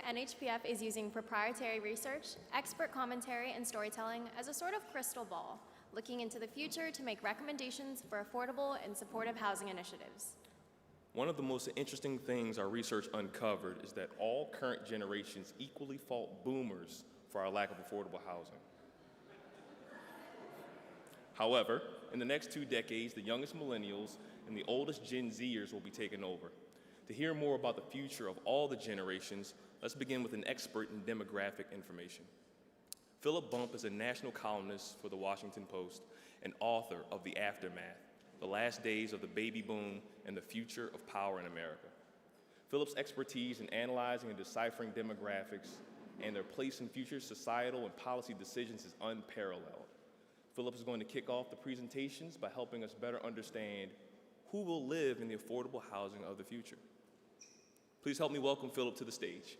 NHPF is using proprietary research, expert commentary, and storytelling as a sort of crystal ball, looking into the future to make recommendations for affordable and supportive housing initiatives. One of the most interesting things our research uncovered is that all current generations equally fault boomers for our lack of affordable housing. However, in the next 2 decades, the youngest millennials and the oldest Gen Zers will be taking over. To hear more about the future of all the generations, let's begin with an expert in demographic information. Philip Bump is a national columnist for the Washington Post and author of The Aftermath, The Last Days of the Baby Boom and the Future of Power in America. Philip's expertise in analyzing and deciphering demographics and their place in future societal and policy decisions is unparalleled. Philip is going to kick off the presentations by helping us better understand who will live in the affordable housing of the future. Please help me welcome Philip to the stage.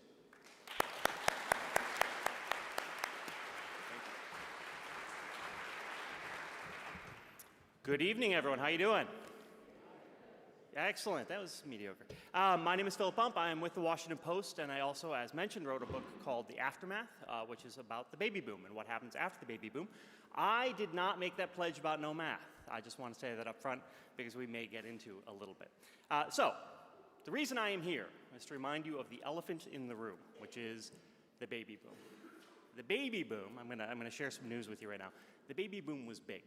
Good evening, everyone. How you doing? Excellent. That was mediocre. My name is Philip Bump. I am with the Washington Post, and I also, as mentioned, wrote a book called The Aftermath, which is about the baby boom and what happens after the baby boom. I did not make that pledge about no math. I just want to say that up front because we may get into a little bit. So, the reason I am here is to remind you of the elephant in the room, which is the baby boom. The baby boom, I'm gonna share some news with you right now. The baby boom was big,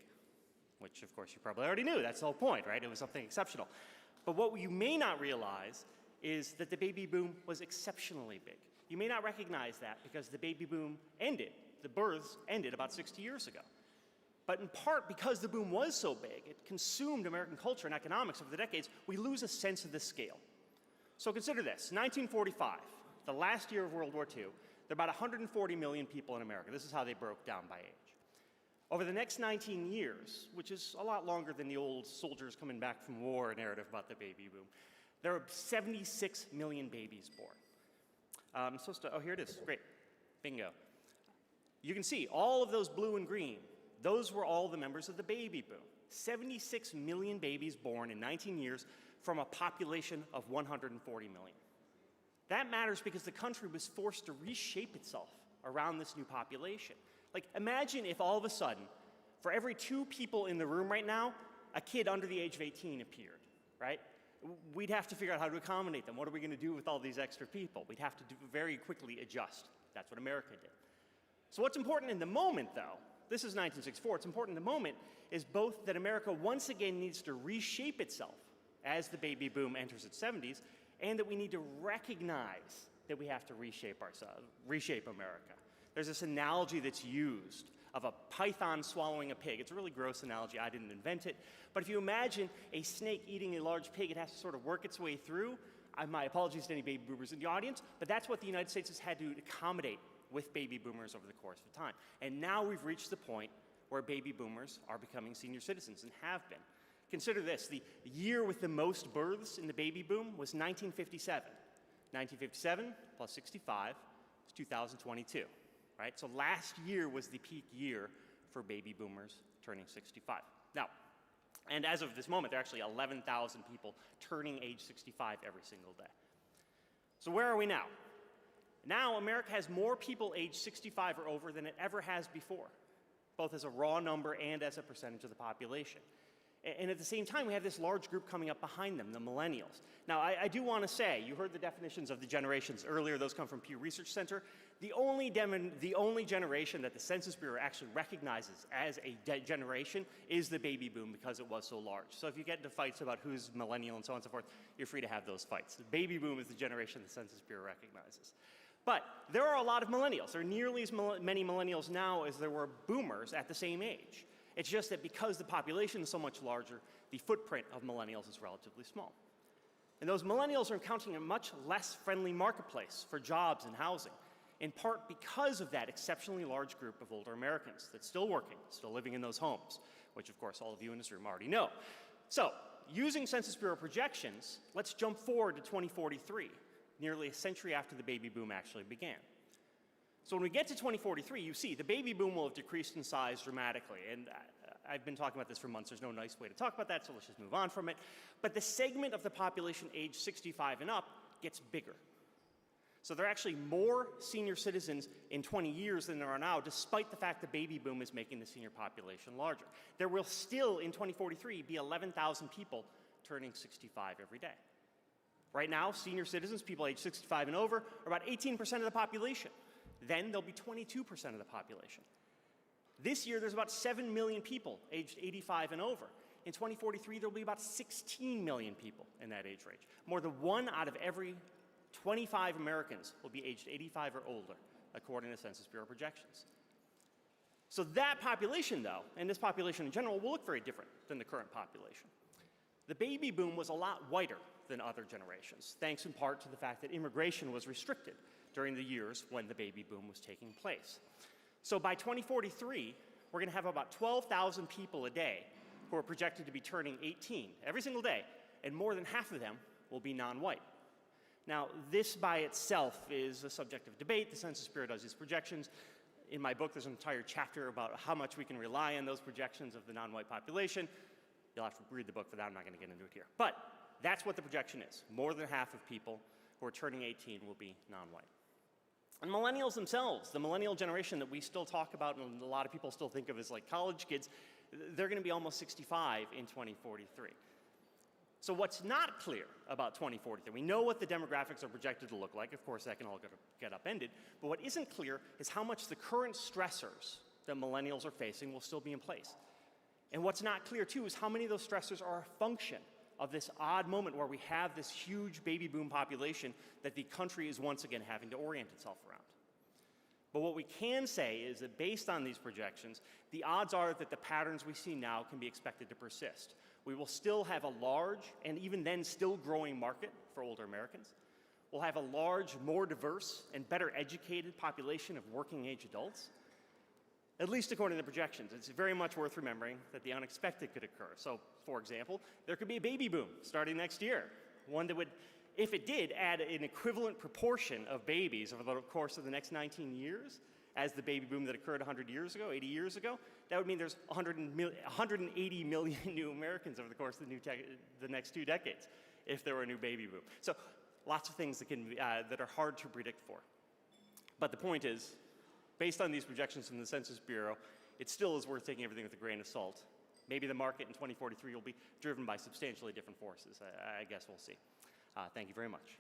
which of course you probably already knew. That's the whole point, right? It was something exceptional. But what you may not realize is that the baby boom was exceptionally big. You may not recognize that because the baby boom ended. The births ended about 60 years ago. But in part because the boom was so big, it consumed American culture and economics over the decades, we lose a sense of the scale. So consider this, 1945, the last year of World War II, there are about 140 million people in America. This is how they broke down by age. Over the next 19 years, which is a lot longer than the old soldiers coming back from war narrative about the baby boom, there are 76 million babies born. Oh, here it is. Great. Bingo. You can see all of those blue and green. Those were all the members of the baby boom. 76 million babies born in 19 years from a population of 140 million. That matters because the country was forced to reshape itself around this new population. Like, imagine if all of a sudden, for every 2 people in the room right now, a kid under the age of 18 appeared, right? We'd have to figure out how to accommodate them. What are we going to do with all these extra people? We'd have to very quickly adjust. That's what America did. So what's important in the moment, though, this is 1964, what's important in the moment is both that America once again needs to reshape itself as the baby boom enters its 70s, and that we need to recognize that we have to reshape ourselves, reshape America. There's this analogy that's used of a python swallowing a pig. It's a really gross analogy. I didn't invent it. But if you imagine a snake eating a large pig, it has to sort of work its way through. My apologies to any baby boomers in the audience, but that's what the United States has had to accommodate with baby boomers over the course of time. And now we've reached the point where baby boomers are becoming senior citizens and have been. Consider this. The year with the most births in the baby boom was 1957. 1957 plus 65 is 2022. Right? So last year was the peak year for baby boomers turning 65. Now, and as of this moment, there are actually 11,000 people turning age 65 every single day. So where are we now? Now, America has more people age 65 or over than it ever has before, both as a raw number and as a percentage of the population. And at the same time, we have this large group coming up behind them, the millennials. Now, I do want to say, you heard the definitions of the generations earlier. Those come from Pew Research Center. The only generation that the Census Bureau actually recognizes as a generation is the baby boom because it was so large. So if you get into fights about who's millennial and so on and so forth, you're free to have those fights. The baby boom is the generation the Census Bureau recognizes. But there are a lot of millennials. There are nearly as many millennials now as there were boomers at the same age. It's just that because the population is so much larger, the footprint of millennials is relatively small. And those millennials are encountering a much less friendly marketplace for jobs and housing, in part because of that exceptionally large group of older Americans that's still working, still living in those homes, which of course all of you in this room already know. So, using Census Bureau projections, let's jump forward to 2043, nearly a century after the baby boom actually began. So when we get to 2043, you see the baby boom will have decreased in size dramatically. And I've been talking about this for months. There's no nice way to talk about that, so let's just move on from it. But the segment of the population age 65 and up gets bigger. So there are actually more senior citizens in 20 years than there are now, despite the fact the baby boom is making the senior population larger. There will still, in 2043, be 11,000 people turning 65 every day. Right now, senior citizens, people age 65 and over, are about 18% of the population. Then there'll be 22% of the population. This year, there's about 7 million people aged 85 and over. In 2043, there'll be about 16 million people in that age range. More than 1 out of every 25 Americans will be aged 85 or older, according to Census Bureau projections. So that population, though, and this population in general, will look very different than the current population. The baby boom was a lot whiter than other generations, thanks in part to the fact that immigration was restricted during the years when the baby boom was taking place. So by 2043, we're going to have about 12,000 people a day who are projected to be turning 18 every single day, and more than half of them will be non-white. Now, this by itself is a subject of debate. The Census Bureau does these projections. In my book, there's an entire chapter about how much we can rely on those projections of the non-white population. You'll have to read the book for that. I'm not going to get into it here. But that's what the projection is. More than half of people who are turning 18 will be non-white. And millennials themselves, the millennial generation that we still talk about and a lot of people still think of as like college kids, they're going to be almost 65 in 2043. So what's not clear about 2043, we know what the demographics are projected to look like. Of course, that can all get upended. But what isn't clear is how much the current stressors that millennials are facing will still be in place. And what's not clear, too, is how many of those stressors are a function of this odd moment where we have this huge baby boom population that the country is once again having to orient itself around. But what we can say is that based on these projections, the odds are that the patterns we see now can be expected to persist. We will still have a large, and even then still growing market for older Americans. We'll have a large, more diverse, and better educated population of working age adults. At least according to the projections. It's very much worth remembering that the unexpected could occur. So, for example, there could be a baby boom starting next year. One that would, if it did, add an equivalent proportion of babies over the course of the next 19 years as the baby boom that occurred 100 years ago, 80 years ago. That would mean there's 180 million new Americans over the course of the next 2 decades if there were a new baby boom. So lots of things that are hard to predict for. But the point is, based on these projections from the Census Bureau, it still is worth taking everything with a grain of salt. Maybe the market in 2043 will be driven by substantially different forces. I guess we'll see. Thank you very much.